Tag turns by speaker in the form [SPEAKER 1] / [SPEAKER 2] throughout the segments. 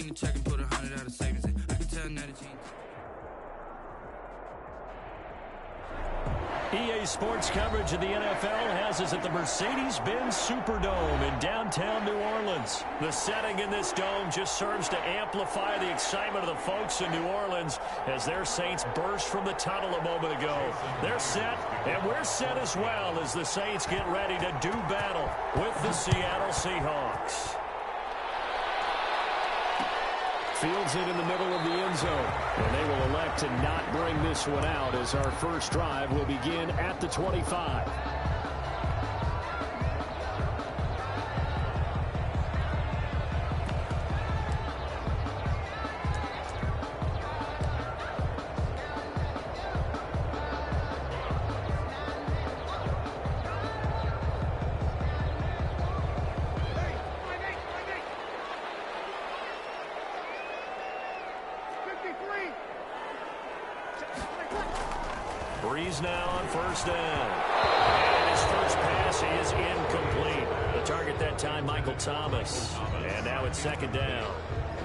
[SPEAKER 1] in the check and put 100 out of savings in. I can tell now that you...
[SPEAKER 2] EA Sports coverage of the NFL has us at the Mercedes-Benz Superdome in downtown New Orleans. The setting in this dome just serves to amplify the excitement of the folks in New Orleans as their Saints burst from the tunnel a moment ago. They're set, and we're set as well as the Saints get ready to do battle with the Seattle Seahawks. Fields it in the middle of the end zone. And they will elect to not bring this one out as our first drive will begin at the 25. Breeze now on first down. And his first pass is incomplete. The target that time, Michael Thomas. And now it's second down.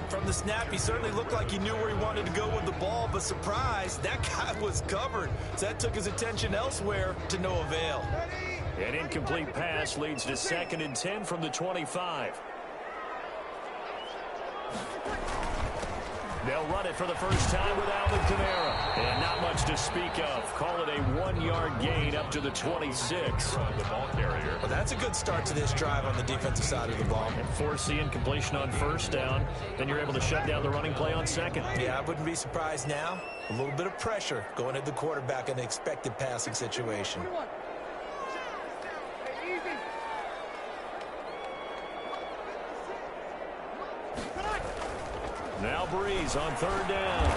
[SPEAKER 3] From the snap, he certainly looked like he knew where he wanted to go with the ball, but surprise, that guy was covered. So that took his attention elsewhere to no avail.
[SPEAKER 2] An incomplete pass leads to 2nd and 10 from the 25. They'll run it for the first time with Alvin Kamara. And not much to speak of. Call it a 1-yard gain up to the 26.
[SPEAKER 3] The ball carrier. Well, that's a good start to this drive on the defensive side of the ball.
[SPEAKER 2] And force the incompletion on first down. Then you're able to shut down the running play on second.
[SPEAKER 3] Yeah, I wouldn't be surprised now. A little bit of pressure going at the quarterback in the expected passing situation.
[SPEAKER 2] Now Breeze on third down.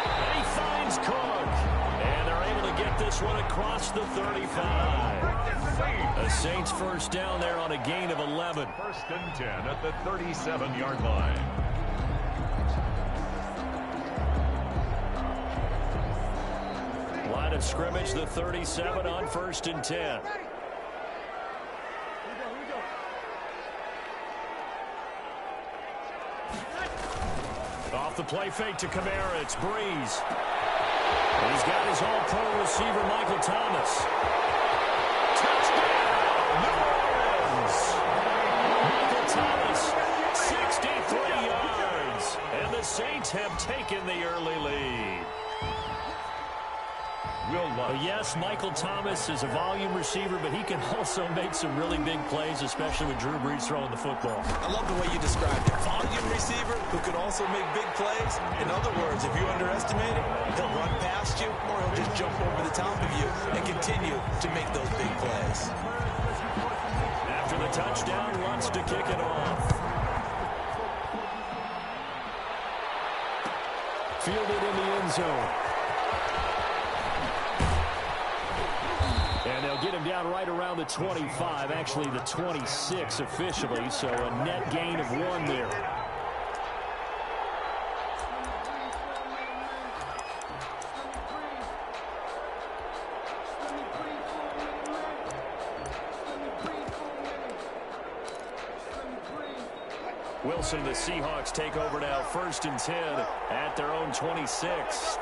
[SPEAKER 2] And he finds Cook. And they're able to get this one across the 35. The Saints first down there on a gain of 11.
[SPEAKER 4] 1st and 10 at the 37-yard line.
[SPEAKER 2] Line of scrimmage, the 37 on 1st and 10. Off the play fake to Kamara, it's Breeze. And he's got his all-pro receiver, Michael Thomas. Touchdown, New Orleans! Michael Thomas, 63 yards. And the Saints have taken the early lead. Yes, Michael Thomas is a volume receiver, but he can also make some really big plays, especially with Drew Brees throwing the football.
[SPEAKER 3] I love the way you described it. Volume receiver who can also make big plays. In other words, if you underestimate him, he'll run past you or he'll just jump over the top of you and continue to make those big plays.
[SPEAKER 2] After the touchdown, wants to kick it off. Fielded in the end zone. And they'll get him down right around the 25, actually the 26 officially, so a net gain of 1 there. Wilson, the Seahawks take over now, 1st and 10 at their own 26.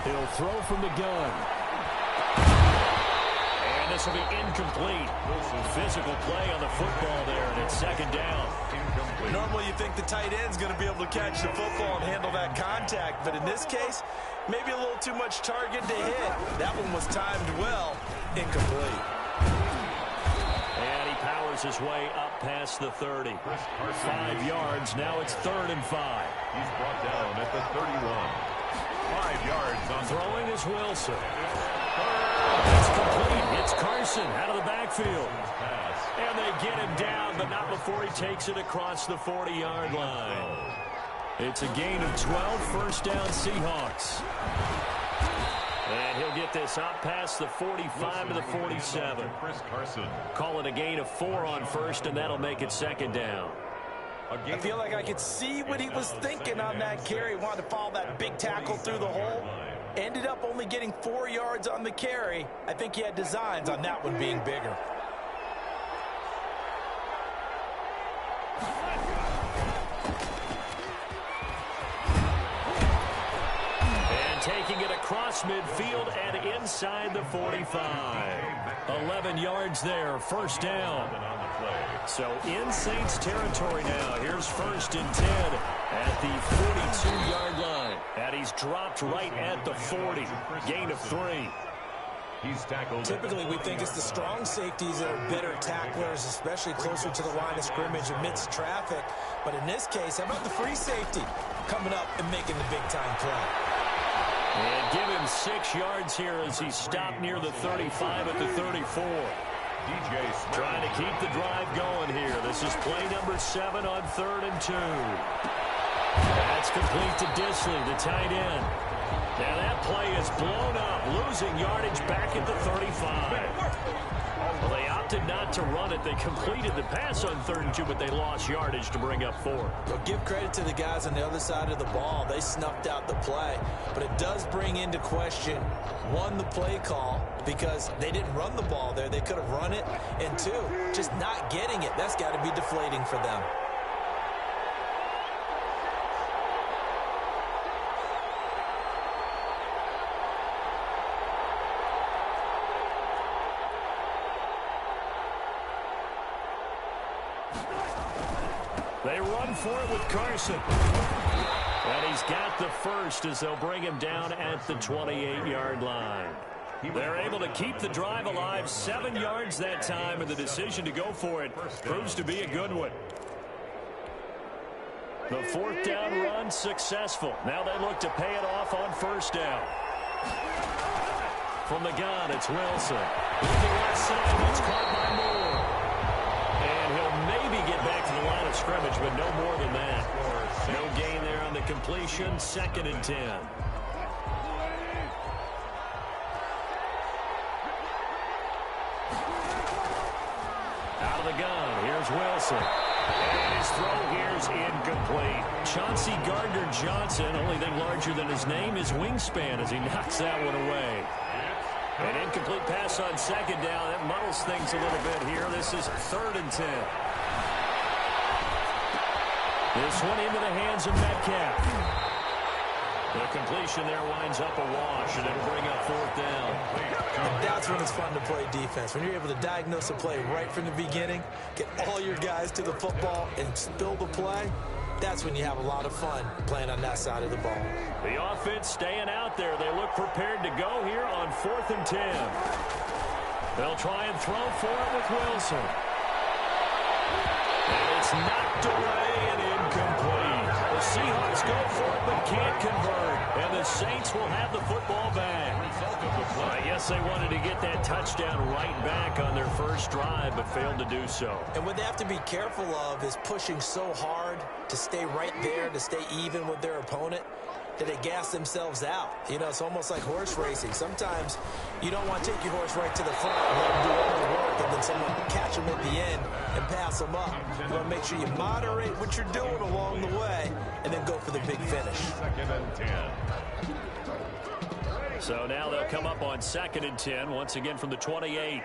[SPEAKER 2] He'll throw from the gun. And this will be incomplete. Physical play on the football there, and it's 2nd down.
[SPEAKER 3] Normally you think the tight end's going to be able to catch the football and handle that contact, but in this case, maybe a little too much target to hit. That one was timed well. Incomplete.
[SPEAKER 2] And he powers his way up past the 30. 5 yards. Now it's 3rd and 5.
[SPEAKER 4] He's brought down at the 31. 5 yards on
[SPEAKER 2] throwing is Wilson. It's complete. It's Carson out of the backfield. And they get him down, but not before he takes it across the 40-yard line. It's a gain of 12, 1st down Seahawks. And he'll get this up past the 45 to the 47. Call it a gain of 4 on 1st, and that'll make it 2nd down.
[SPEAKER 3] I feel like I could see what he was thinking on that carry. Wanted to follow that big tackle through the hole. Ended up only getting 4 yards on the carry. I think he had designs on that one being bigger.
[SPEAKER 2] across midfield and inside the 45. 11 yards there, first down. So in Saints territory now. Here's 1st and 10 at the 42-yard line. And he's dropped right at the 40. Gain of 3.
[SPEAKER 4] He's tackled.
[SPEAKER 3] Typically, we think it's the strong safeties that are better tacklers, especially closer to the line of scrimmage amidst traffic. But in this case, how about the free safety coming up and making the big-time play?
[SPEAKER 2] And give him 6 yards here as he stopped near the 35 at the 34. Trying to keep the drive going here. This is play number 7 on 3rd and 2. That's complete to Disley, the tight end. Now that play is blown up, losing yardage back at the 35. Well, they opted not to run it. They completed the pass on 3rd and 2, but they lost yardage to bring up 4.
[SPEAKER 3] Well, give credit to the guys on the other side of the ball. They snuffed out the play. But it does bring into question, 1, the play call, because they didn't run the ball there. They could have run it. And 2, just not getting it. That's got to be deflating for them.
[SPEAKER 2] They run for it with Carson. And he's got the first as they'll bring him down at the 28-yard line. They're able to keep the drive alive, 7 yards that time, and the decision to go for it proves to be a good one. The 4th down run successful. Now they look to pay it off on 1st down. From the gun, it's Wilson. Looking left side, it's caught by Moore. And he'll maybe get back to the line of scrimmage, but no more than that. No gain there on the completion. 2nd and 10. Out of the gun, here's Wilson. And his throw here's incomplete. Chauncey Gardner-Johnson, only thing larger than his name is wingspan as he knocks that one away. An incomplete pass on 2nd down. That muddles things a little bit here. This is 3rd and 10. This one into the hands of Metcalf. The completion there winds up a wash, and it'll bring up 4th down.
[SPEAKER 3] And that's when it's fun to play defense. When you're able to diagnose a play right from the beginning, get all your guys to the football, and spill the play, that's when you have a lot of fun playing on that side of the ball.
[SPEAKER 2] The offense staying out there. They look prepared to go here on 4th and 10. They'll try and throw for it with Wilson. And it's knocked away and incomplete. The Seahawks go for it but can't convert. And the Saints will have the football back. I guess they wanted to get that touchdown right back on their first drive but failed to do so.
[SPEAKER 3] And what they have to be careful of is pushing so hard to stay right there, to stay even with their opponent, that they gas themselves out. You know, it's almost like horse racing. Sometimes you don't want to take your horse right to the front and let them do all the work, and then someone catch them at the end and pass them up. You want to make sure you moderate what you're doing along the way and then go for the big finish.
[SPEAKER 4] 2nd and 10.
[SPEAKER 2] So now they'll come up on 2nd and 10, once again from the 28.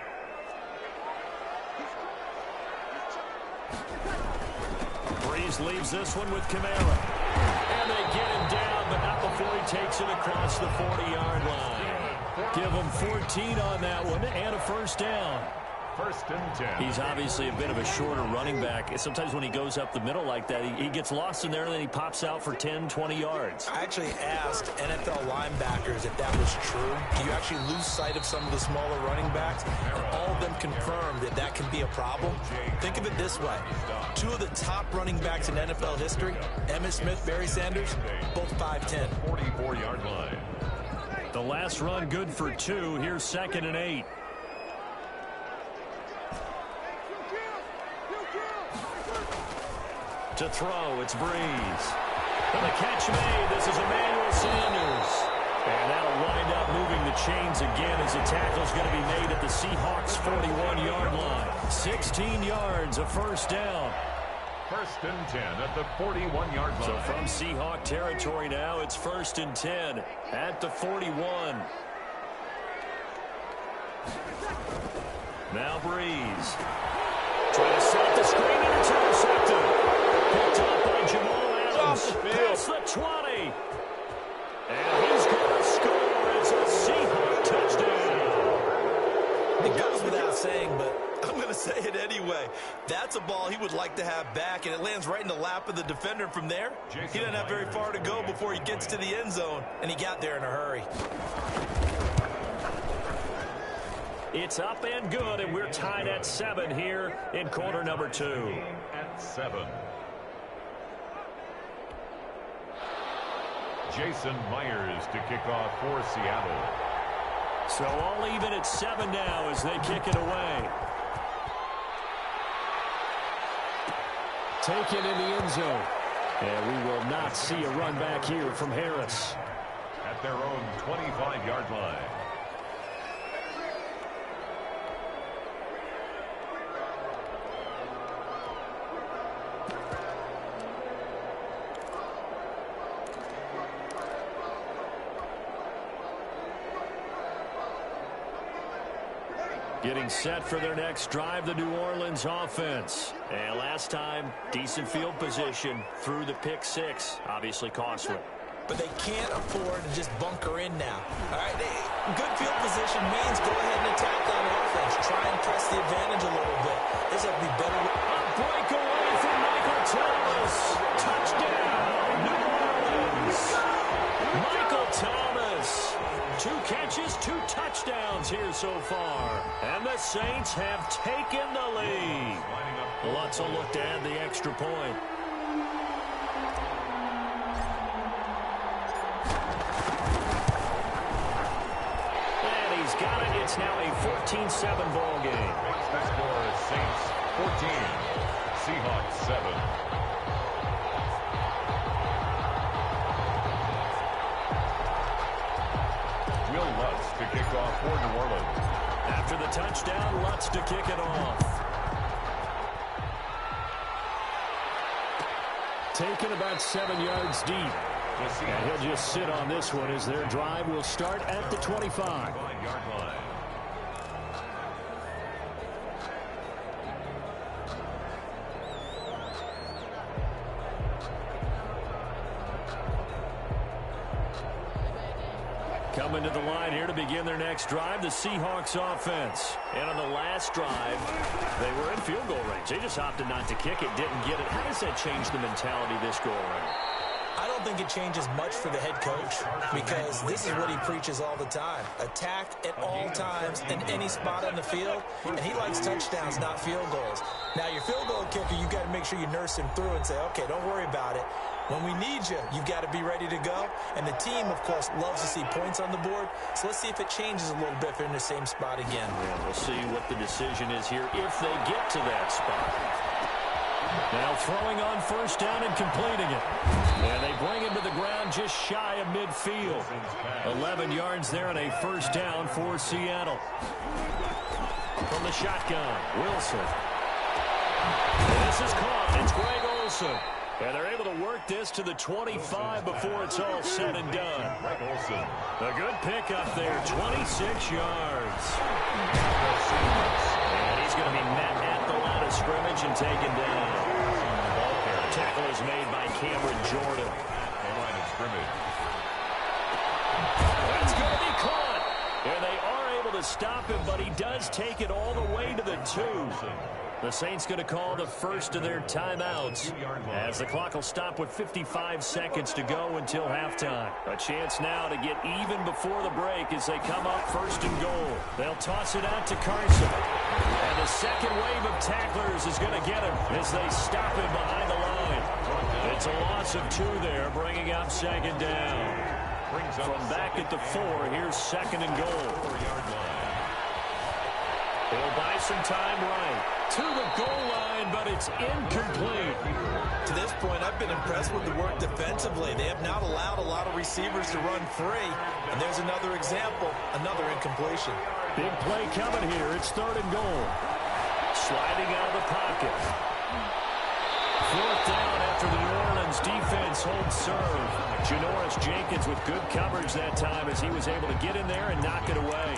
[SPEAKER 2] Breeze leaves this one with Kamara. And they get him down, but not before he takes it across the 40-yard line. Give him 14 on that one and a 1st down.
[SPEAKER 4] 1st and 10.
[SPEAKER 2] He's obviously a bit of a shorter running back. Sometimes when he goes up the middle like that, he gets lost in there, and then he pops out for 10, 20 yards.
[SPEAKER 3] I actually asked NFL linebackers if that was true. Do you actually lose sight of some of the smaller running backs? And all of them confirmed that that can be a problem. Think of it this way. 2 of the top running backs in NFL history, Emmitt Smith, Barry Sanders, both 5'10".
[SPEAKER 4] 44-yard line.
[SPEAKER 2] The last run good for 2. Here's 2nd and 8. To throw, it's Breeze. And the catch made. This is Emmanuel Sanders. And that'll wind up moving the chains again as the tackle's going to be made at the Seahawks' 41-yard line. 16 yards, a 1st down.
[SPEAKER 4] 1st and 10 at the 41-yard line.
[SPEAKER 2] So from Seahawk territory now, it's 1st and 10 at the 41. Now Breeze. Trying to set the screen, and it's intercepted. Picked up by Jamal Adams. Past the 20. And he's going to score. It's a
[SPEAKER 3] saying, but I'm going to say it anyway. That's a ball he would like to have back, and it lands right in the lap of the defender from there. He doesn't have very far to go before he gets to the end zone, and he got there in a hurry.
[SPEAKER 2] It's up and good, and we're tied at 7 here in quarter number 2.
[SPEAKER 4] At 7. Jason Myers to kick off for Seattle.
[SPEAKER 2] So all even at 7 now as they kick it away. Taken in the end zone. And we will not see a run back here from Harris.
[SPEAKER 4] At their own 25-yard line.
[SPEAKER 2] Getting set for their next drive, the New Orleans offense. And last time, decent field position through the pick 6. Obviously costly.
[SPEAKER 3] But they can't afford to just bunker in now. All right, good field position means go ahead and attack that offense. Try and press the advantage a little bit. This will be better.
[SPEAKER 2] A breakaway from Michael Thomas. Touchdown, New Orleans. Michael Thomas. 2 catches, 2 touchdowns here so far. And the Saints have taken the lead. Lutz will look to add the extra point. And he's got it. It's now a 14-7 ball game.
[SPEAKER 4] The score is Saints 14, Seahawks 7. To kick off for New Orleans.
[SPEAKER 2] After the touchdown, Lutz to kick it off. Taken about 7 yards deep. And he'll just sit on this one as their drive will start at the 25. Coming to the line here to begin their next drive, the Seahawks offense. And on the last drive, they were in field goal range. They just opted not to kick it, didn't get it. How does that change the mentality this go around?
[SPEAKER 3] I don't think it changes much for the head coach because this is what he preaches all the time. Attack at all times in any spot on the field, and he likes touchdowns, not field goals. Now, your field goal kicker, you got to make sure you nurse him through and say, okay, don't worry about it. When we need you, you've got to be ready to go. And the team, of course, loves to see points on the board. So let's see if it changes a little bit if they're in the same spot again.
[SPEAKER 2] Yeah, we'll see what the decision is here if they get to that spot. Now throwing on first down and completing it. And they bring him to the ground just shy of midfield. 11 yards there and a first down for Seattle. From the shotgun, Wilson. This is caught. It's Greg Olsen. And they're able to work this to the 25 before it's all said and done. A good pickup there, 26 yards. And he's going to be met at the line of scrimmage and taken down. Tackle is made by Cameron Jordan.
[SPEAKER 4] Line of scrimmage.
[SPEAKER 2] That's going to be caught. And they are able to stop him, but he does take it all the way to the 2. The Saints going to call the first of their timeouts as the clock will stop with 55 seconds to go until halftime. A chance now to get even before the break as they come up first and goal. They'll toss it out to Carson. And the second wave of tacklers is going to get him as they stop him behind the line. It's a loss of 2 there, bringing up second down. From back at the 4, here's second and goal. They'll buy some time right to the goal line, but it's incomplete.
[SPEAKER 3] To this point, I've been impressed with the work defensively. They have not allowed a lot of receivers to run free. And there's another example, another incompletion.
[SPEAKER 2] Big play coming here. It's third and goal. Sliding out of the pocket. Fourth down after the New Orleans defense holds serve. Janoris Jenkins with good coverage that time as he was able to get in there and knock it away.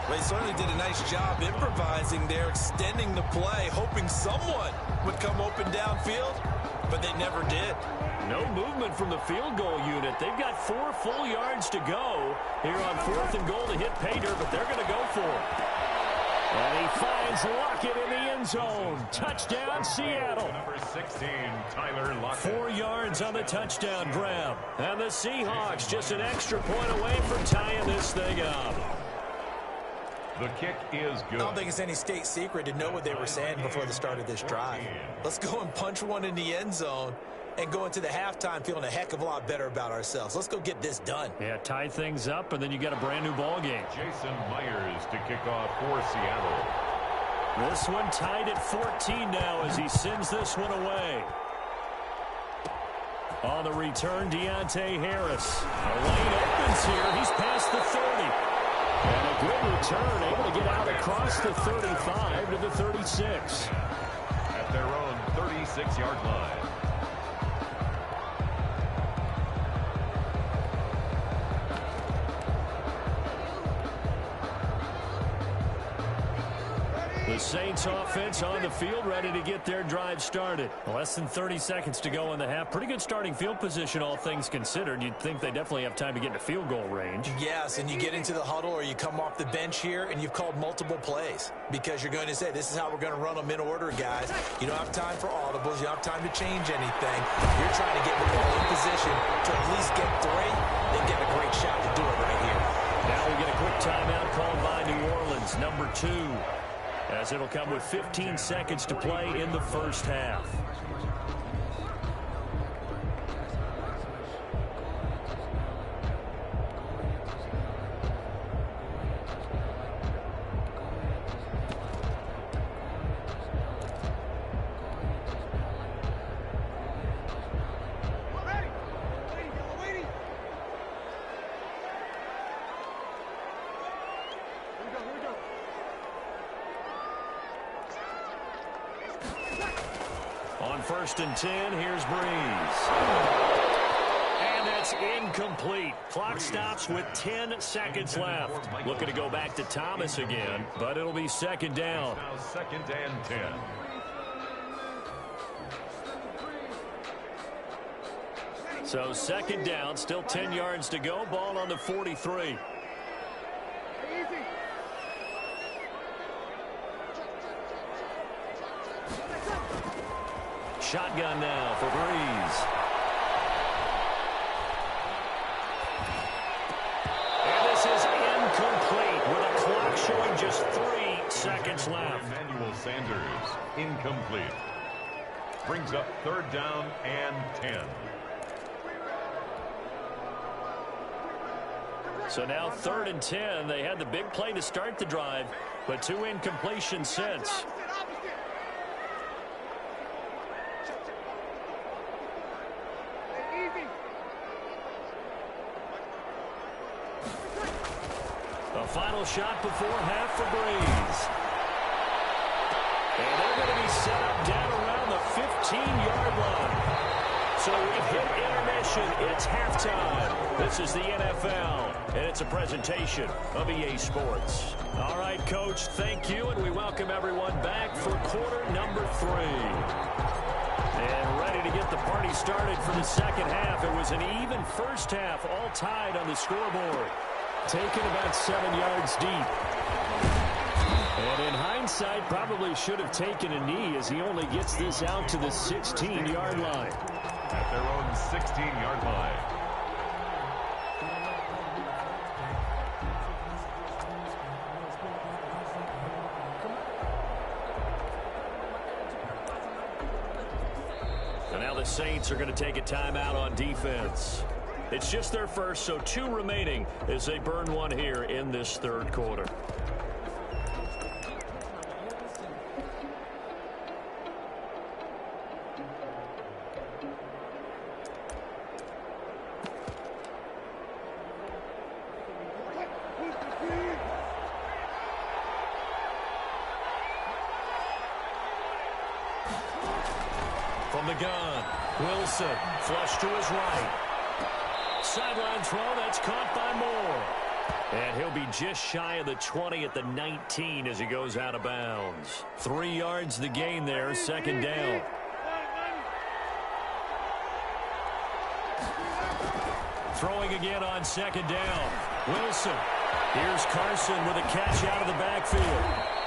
[SPEAKER 3] They certainly did a nice job improvising there, extending the play, hoping someone would come open downfield, but they never did.
[SPEAKER 2] No movement from the field goal unit. They've got 4 full yards to go here on fourth and goal to hit pay dirt, but they're going to go for it. And he finds Lockett in the end zone. Touchdown, Seattle.
[SPEAKER 4] Number 16, Tyler Lockett.
[SPEAKER 2] 4 yards on the touchdown grab. And the Seahawks just an extra point away from tying this thing up.
[SPEAKER 4] The kick is good.
[SPEAKER 3] I don't think it's any state secret to know what they were saying before the start of this drive. Let's go and punch one in the end zone and go into the halftime feeling a heck of a lot better about ourselves. Let's go get this done.
[SPEAKER 2] Yeah, tie things up, and then you get a brand new ball game.
[SPEAKER 4] Jason Myers to kick off for Seattle.
[SPEAKER 2] This one tied at 14 now as he sends this one away. On the return, Deontay Harris. The lane opens here. He's past the 30. And a good return, able to get out across the 35 to the 36.
[SPEAKER 4] At their own 36-yard line.
[SPEAKER 2] The Saints offense on the field, ready to get their drive started. Less than 30 seconds to go in the half. Pretty good starting field position, all things considered. You'd think they definitely have time to get into field goal range.
[SPEAKER 3] Yes, and you get into the huddle or you come off the bench here and you've called multiple plays because you're going to say, this is how we're going to run them in order, guys. You don't have time for audibles. You don't have time to change anything. You're trying to get the ball in position to at least get 3 and get a great shot to do it right here.
[SPEAKER 2] Now we get a quick timeout called by New Orleans, number 2. As it'll come with 15 seconds to play in the first half. On 1st and 10, here's Breeze. And that's incomplete. Clock stops with 10 seconds left. Looking to go back to Thomas again, but it'll be 2nd down.
[SPEAKER 4] Now 2nd and 10.
[SPEAKER 2] So 2nd down, still 10 yards to go. Ball on the 43. Shotgun now for Breeze. And this is incomplete with a clock showing just 3 seconds left.
[SPEAKER 4] Emmanuel Sanders, incomplete. Brings up 3rd down and 10.
[SPEAKER 2] So now 3rd and 10. They had the big play to start the drive, but 2 incompletions since. A final shot before half for Breeze. And they're going to be set up down around the 15-yard line. So we've hit intermission. It's halftime. This is the NFL, and it's a presentation of EA Sports. All right, Coach, thank you, and we welcome everyone back for quarter number 3. And ready to get the party started for the second half. It was an even first half, all tied on the scoreboard. Taken about 7 yards deep. And in hindsight, probably should have taken a knee as he only gets this out to the 16-yard line.
[SPEAKER 4] At their own 16-yard line.
[SPEAKER 2] And now the Saints are going to take a timeout on defense. It's just their first, so 2 remaining as they burn one here in this 3rd quarter. From the gun, Wilson, flush to his right. Sideline throw, that's caught by Moore. And he'll be just shy of the 20 at the 19 as he goes out of bounds. 3 yards the gain there, 2nd down. Throwing again on 2nd down. Wilson. Here's Carson with a catch out of the backfield.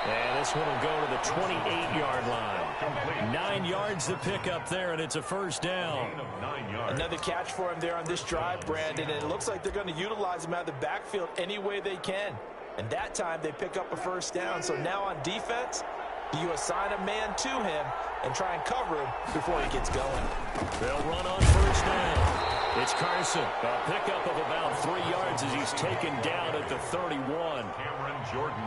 [SPEAKER 2] And this one will go to the 28-yard line. 9 yards to pick up there, and it's a first down.
[SPEAKER 3] Another catch for him there on this drive, Brandon, and it looks like they're going to utilize him out of the backfield any way they can. And that time they pick up a first down. So now on defense, you assign a man to him and try and cover him before he gets going.
[SPEAKER 2] They'll run on first down. It's Carson. A pickup of about 3 yards as he's taken down at the 31.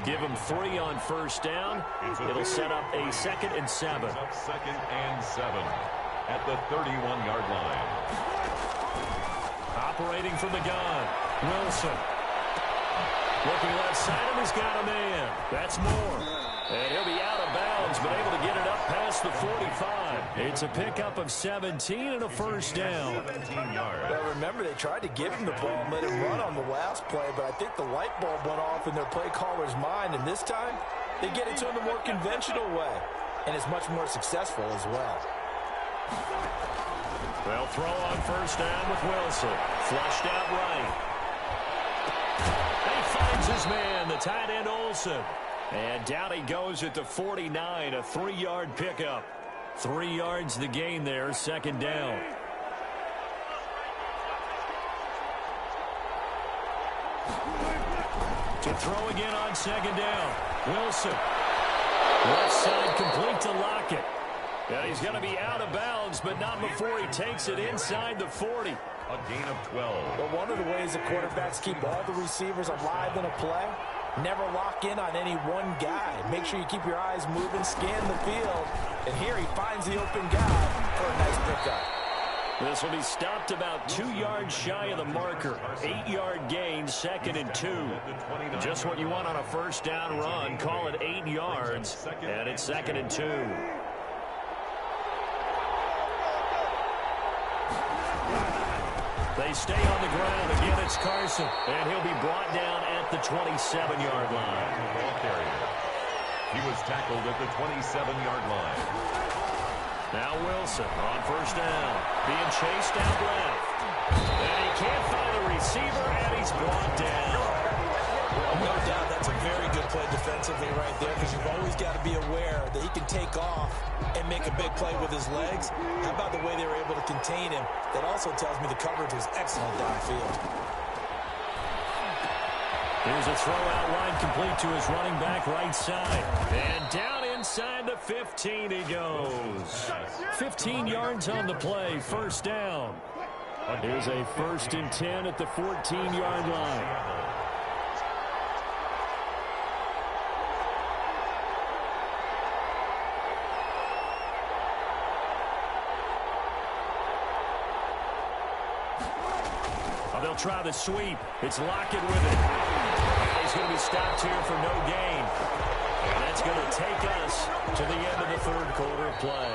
[SPEAKER 2] Give him 3 on first down. It'll set up a 2nd and 7.
[SPEAKER 4] 2nd and 7 at the 31-yard line.
[SPEAKER 2] Operating from the gun, Wilson. Looking left side of him, he's got a man. That's Moore. And he'll be out of bounds, but able to get it up past the 45. It's a pickup of 17 and a first down.
[SPEAKER 4] 17 yards.
[SPEAKER 3] Well, remember, they tried to give him the ball and let him run on the last play, but I think the light bulb went off in their play caller's mind, and this time they get it to him the more conventional way, and it's much more successful as well.
[SPEAKER 2] They'll throw on first down with Wilson. Flushed out right. He finds his man, the tight end Olsen. And down he goes at the 49, a 3-yard pickup. 3 yards the gain there, 2nd down. To throw again on 2nd down. Wilson. Left side complete to Lockett. And he's going to be out of bounds, but not before he takes it inside the 40.
[SPEAKER 4] A gain of 12.
[SPEAKER 3] But one of the ways the quarterbacks keep all the receivers alive in a play, never lock in on any one guy. Make sure you keep your eyes moving, scan the field. And here he finds the open guy for a nice pickup.
[SPEAKER 2] This will be stopped about 2 yards shy of the marker. 8-yard gain, 2nd and 2. Just what you want on a first down run. Call it 8 yards, and it's 2nd and 2. They stay on the ground. Again, it's Carson, and he'll be brought down at the 27-yard line.
[SPEAKER 4] Ball carrier. He was tackled at the 27-yard line.
[SPEAKER 2] Now Wilson on first down, being chased out left. And he can't find a receiver, and he's brought down.
[SPEAKER 3] No doubt that's a very good play defensively right there, because you've always got to be aware that he can take off and make a big play with his legs. How about the way they were able to contain him? That also tells me the coverage was excellent downfield.
[SPEAKER 2] Here's a throw out line complete to his running back right side. And down inside the 15 he goes. 15 yards on the play, first down. Here's a 1st and 10 at the 14-yard line. They'll try the sweep. It's Lockett with it. And he's going to be stopped here for no gain. And that's going to take us to the end of the 3rd quarter of play.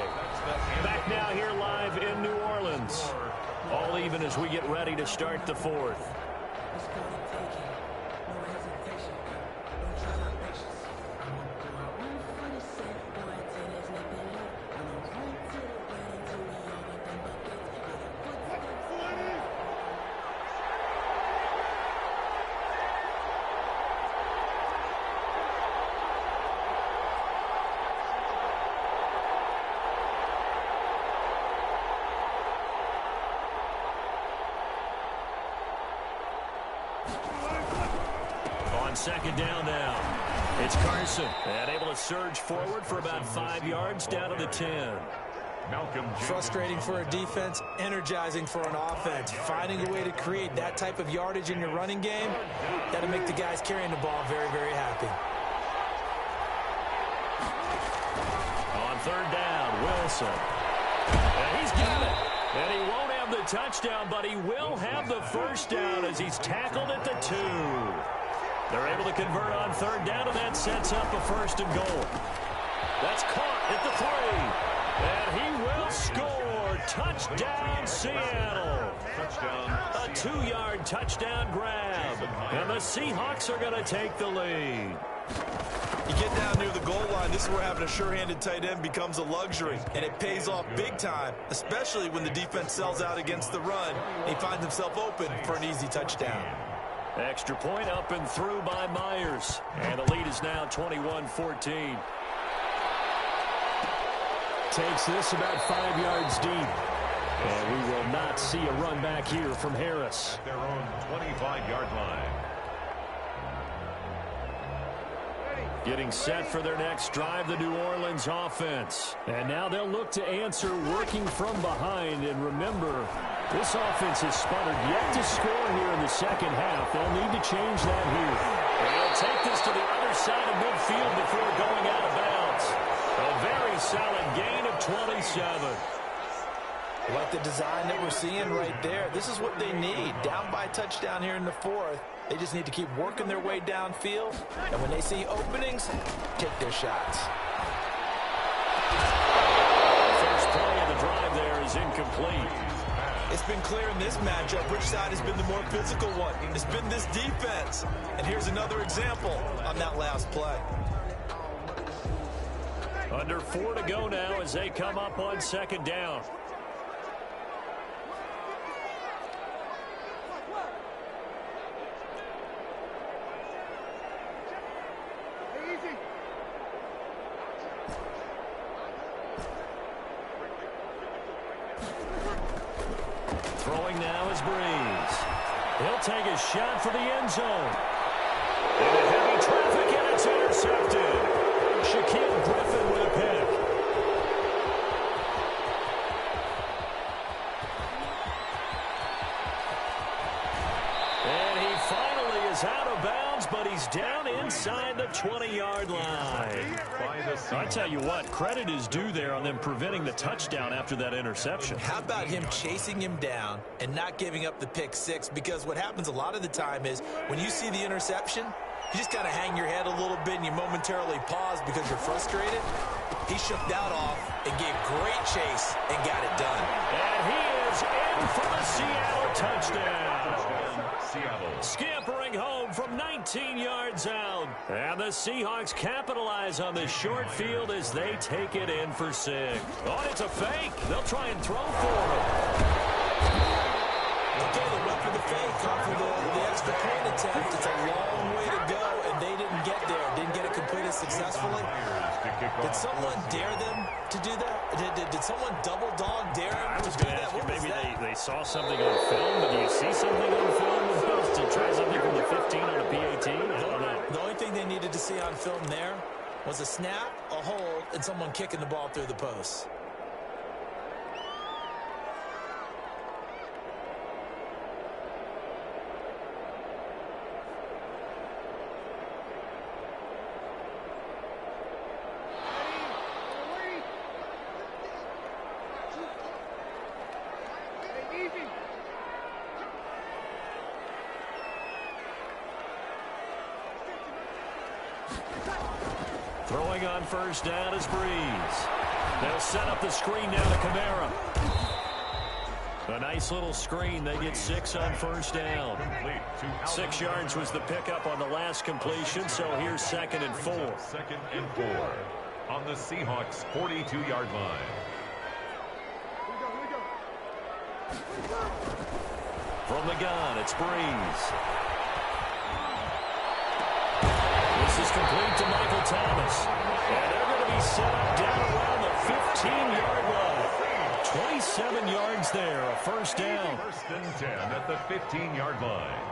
[SPEAKER 2] Back now here live in New Orleans. All even as we get ready to start the 4th. Second down now. It's Carson, and able to surge forward for about 5 yards down to the 10.
[SPEAKER 3] Frustrating for a defense, energizing for an offense. Finding a way to create that type of yardage in your running game, that'll make the guys carrying the ball very, very happy.
[SPEAKER 2] On 3rd down, Wilson. And he's got it. And he won't have the touchdown, but he will have the first down as he's tackled at the 2. They're able to convert on 3rd down, and that sets up a 1st and goal. That's caught at the 3. And he will score. Touchdown, Seattle.
[SPEAKER 4] Touchdown.
[SPEAKER 2] A 2-yard touchdown grab. And the Seahawks are going to take the lead.
[SPEAKER 3] You get down near the goal line, this is where having a sure-handed tight end becomes a luxury, and it pays off big time, especially when the defense sells out against the run, and he finds himself open for an easy touchdown.
[SPEAKER 2] Extra point up and through by Myers. And the lead is now 21-14. Takes this about 5 yards deep. And we will not see a run back here from Harris.
[SPEAKER 4] At their own 25-yard line.
[SPEAKER 2] Getting set for their next drive, the New Orleans offense. And now they'll look to answer working from behind. And remember, this offense has sputtered yet to score here in the second half. They'll need to change that here. And they'll take this to the other side of midfield before going out of bounds. A very solid gain of 27.
[SPEAKER 3] Like the design that we're seeing right there. This is what they need. Down by a touchdown here in the fourth. They just need to keep working their way downfield. And when they see openings, take their shots.
[SPEAKER 2] First play of the drive there is incomplete.
[SPEAKER 3] It's been clear in this matchup which side has been the more physical one. It's been this defense. And here's another example on that last play.
[SPEAKER 2] Under 4 to go now as they come up on second down. Throwing now is Breeze. He'll take a shot for the end zone. Into heavy traffic, and it's intercepted. Shaquille Griffin with a pick. And he finally is out of bounds, but he's down inside the 20-yard line. I tell you what, credit is due there on them preventing the touchdown after that interception.
[SPEAKER 3] How about him chasing him down and not giving up the pick six? Because what happens a lot of the time is when you see the interception, you just kind of hang your head a little bit and you momentarily pause because you're frustrated. He shook that off and gave great chase and got it done.
[SPEAKER 2] And he is in for the Seattle touchdown.
[SPEAKER 4] Seattle.
[SPEAKER 2] Scampering home from 19 yards out. And the Seahawks capitalize on this short field as they take it in for 6. Oh, it's a fake. They'll try and throw for him.
[SPEAKER 3] Okay, they went for the fake, gone for the extra point attempt. It's a long way to go, and they didn't get there. Didn't get it completed successfully. Did someone dare them to do that? Did someone double dog dare them to do that?
[SPEAKER 2] Maybe they saw something on film, but do you see something on film to try something from the 15 on a PAT? I don't know.
[SPEAKER 3] The only thing they needed to see on film there was a snap, a hold, and someone kicking the ball through the post.
[SPEAKER 2] Throwing on first down is Breeze. They'll set up the screen now to Kamara. A nice little screen. They get 6 on first down. 6 yards was the pickup on the last completion, so here's 2nd and 4.
[SPEAKER 4] 2nd and 4 on the Seahawks' 42-yard line.
[SPEAKER 2] From the gun, it's Breeze. This is complete to Michael Thomas. And they're going to be set up down around the 15-yard line. 27 yards there, a first down.
[SPEAKER 4] 1st and 10 at the 15-yard line.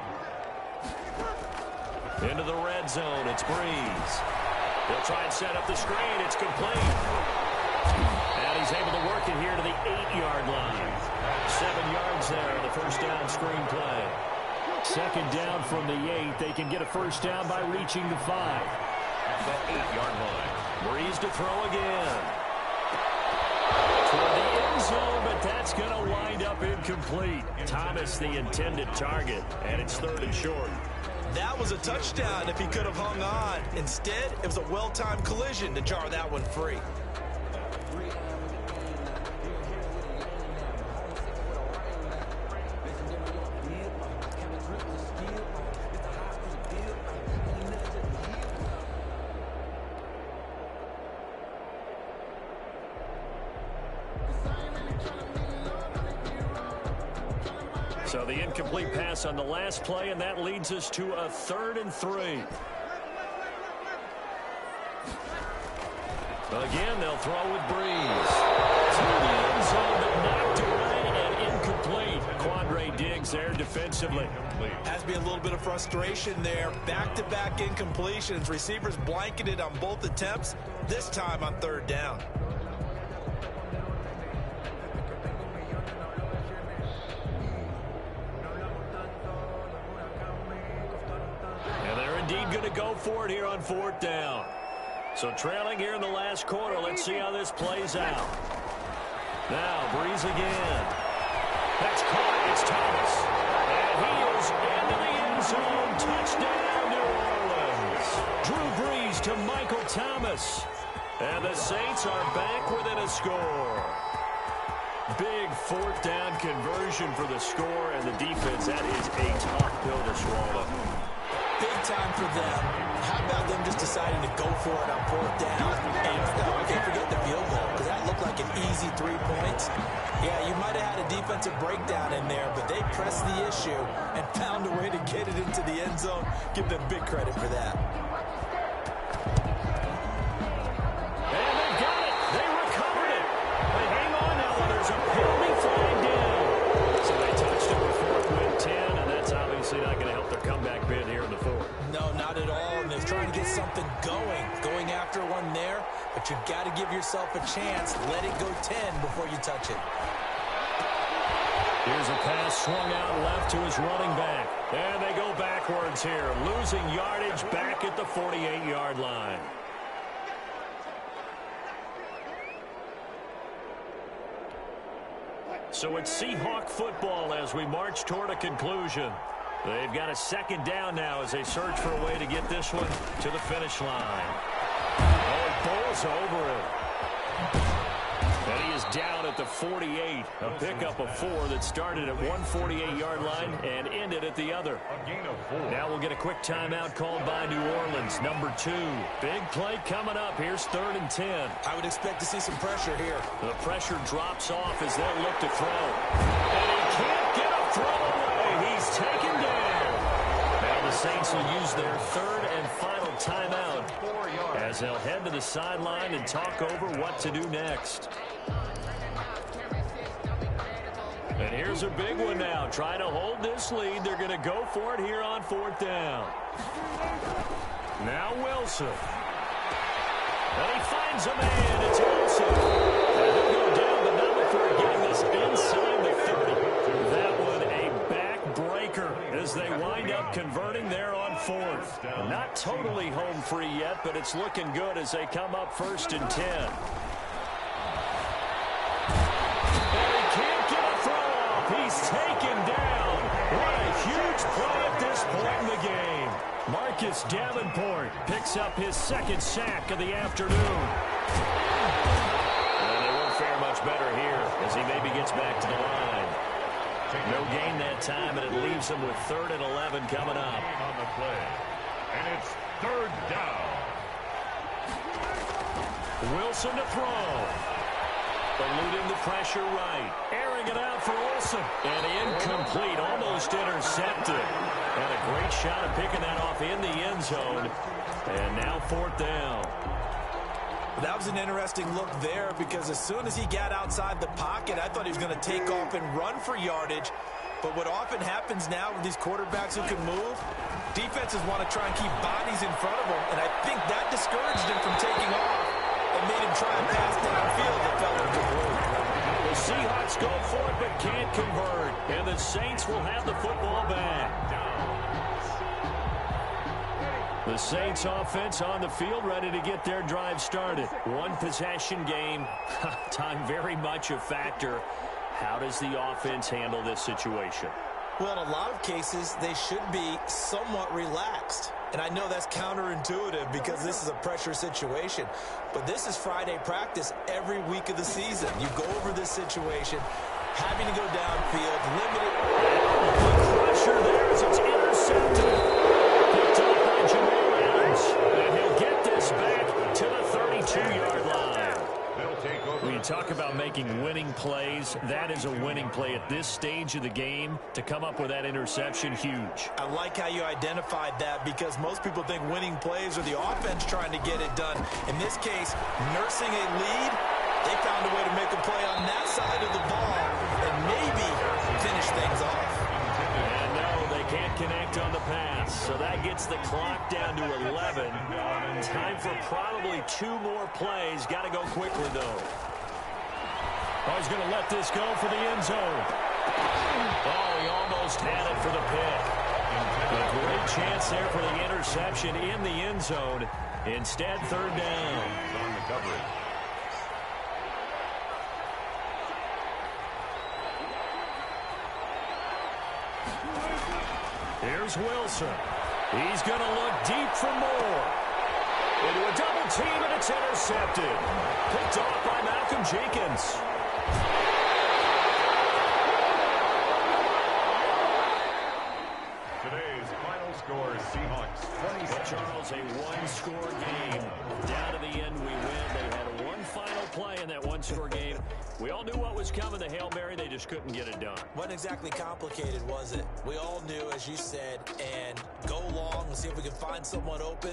[SPEAKER 2] Into the red zone, it's Breeze. They'll try and set up the screen. It's complete. And he's able to work it here to the 8-yard line. 7 yards there, the first down screen play. 2nd down from the 8. They can get a first down by reaching the 5.
[SPEAKER 4] At the 8-yard line.
[SPEAKER 2] Breeze to throw again. Toward the end zone, but that's going to wind up incomplete. Thomas the intended target, and it's 3rd and short.
[SPEAKER 3] That was a touchdown if he could have hung on. Instead, it was a well-timed collision to jar that one free.
[SPEAKER 2] So the incomplete pass on the last play, and that leads us to a 3rd and 3. Again, they'll throw with Breeze. To the end zone, but knocked away and incomplete. Quandre Diggs there defensively.
[SPEAKER 3] Has to be a little bit of frustration there. Back-to-back incompletions. Receivers blanketed on both attempts, this time on 3rd down.
[SPEAKER 2] And they're indeed going to go for it here on 4th down. So trailing here in the last quarter. Let's see how this plays out. Now, Breeze again. That's caught. It's Thomas. And he is into the end zone. Touchdown, New Orleans. Drew Brees to Michael Thomas. And the Saints are back within a score. Big 4th down conversion for the score, and the defense, that is a tough pill to swallow.
[SPEAKER 3] Big time for them. How about them just deciding to go for it on 4th down? And we can't forget the field goal, because that looked like an easy 3 points. Yeah, you might have had a defensive breakdown in there, but they pressed the issue and found a way to get it into the end zone. Give them big credit for that.
[SPEAKER 2] And they got it. They recovered it. But hang on now, there's a penalty flag down. So they touched it before it went 10, and that's obviously not going to help their comeback bid here in the 4th.
[SPEAKER 3] No, not at all. And they're trying to get something going after one there. But you've got to give yourself a chance. Let it go 10 before you touch it.
[SPEAKER 2] Here's a pass swung out left to his running back. And they go backwards here, losing yardage back at the 48-yard line. So it's Seahawk football as we march toward a conclusion. They've got a 2nd down now as they search for a way to get this one to the finish line. Oh, it bowls over it. And he is down at the 48. A pickup of 4 that started at one 48-yard line and ended at the other. Now we'll get a quick timeout called by New Orleans, number 2. Big play coming up. Here's 3rd and 10.
[SPEAKER 3] I would expect to see some pressure here.
[SPEAKER 2] The pressure drops off as they'll look to throw. And he can't get a throw away. He's taken down. Now the Saints will use their 3rd and final timeout as they'll head to the sideline and talk over what to do next. And here's a big one now. Trying to hold this lead. They're going to go for it here on 4th down. Now Wilson. And he finds a man. It's Wilson. And he'll go down, but not before getting this inside the 30. That one a backbreaker as they wind up converting there on 4th. Not totally home free yet, but it's looking good as they come up 1st and 10. He's taken down. What a huge play at this point in the game. Marcus Davenport picks up his 2nd sack of the afternoon. And they won't fare much better here as he maybe gets back to the line. No gain that time, and it leaves them with 3rd and 11 coming up.
[SPEAKER 4] On the play. And it's 3rd down.
[SPEAKER 2] Wilson to throw. Eluding the pressure right. Airing it out for Wilson. And incomplete. Almost intercepted. And a great shot of picking that off in the end zone. And now 4th down.
[SPEAKER 3] That was an interesting look there because as soon as he got outside the pocket, I thought he was going to take off and run for yardage. But what often happens now with these quarterbacks who can move, defenses want to try and keep bodies in front of them. And I think that discouraged him from taking off and made him try and pass downfield that fell incomplete.
[SPEAKER 2] The Seahawks go for it but can't convert. And the Saints will have the football back. The Saints offense on the field ready to get their drive started. One possession game. Time very much a factor. How does the offense handle this situation?
[SPEAKER 3] Well, in a lot of cases, they should be somewhat relaxed. And I know that's counterintuitive because this is a pressure situation. But this is Friday practice every week of the season. You go over this situation, having to go downfield, limited.
[SPEAKER 2] The pressure there as it's intercepted. Picked up by Jamal Adams. And he'll get this back to the 32-yard line. When you talk about making making winning plays. That is a winning play at this stage of the game. To come up with that interception, huge.
[SPEAKER 3] I like how you identified that, because most people think winning plays are the offense trying to get it done. In this case, nursing a lead, they found a way to make a play on that side of the ball and maybe finish things off.
[SPEAKER 2] And no, they can't connect on the pass, so that gets the clock down to 11. Time for probably 2 more plays. Got to go quickly, though. Oh, he's going to let this go for the end zone. Oh, he almost had it for the pick. A great chance there for the interception in the end zone. Instead, third down.
[SPEAKER 4] On the coverage.
[SPEAKER 2] Here's Wilson. He's going to look deep for more. Into a double team, and it's intercepted. Picked off by Malcolm Jenkins.
[SPEAKER 4] Today's final score, Seahawks 20.
[SPEAKER 2] But Charles, a one-score game. Down to the end, we win. They had one final play in that one-score game. We all knew what was coming, the Hail Mary. They just couldn't get it done.
[SPEAKER 3] Wasn't exactly complicated, was it? We all knew, as you said, and go long and see if we can find someone open.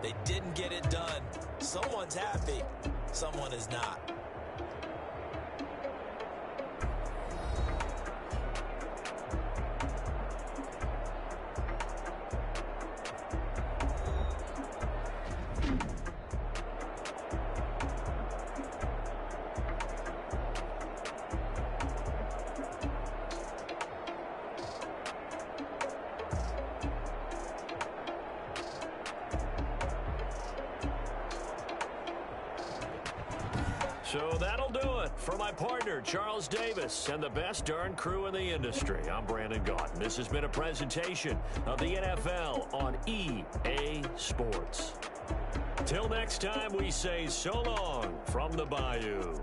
[SPEAKER 3] They didn't get it done. Someone's happy. Someone is not.
[SPEAKER 2] So that'll do it for my partner, Charles Davis, and the best darn crew in the industry. I'm Brandon Gaudin. This has been a presentation of the NFL on EA Sports. Till next time, we say so long from the Bayou.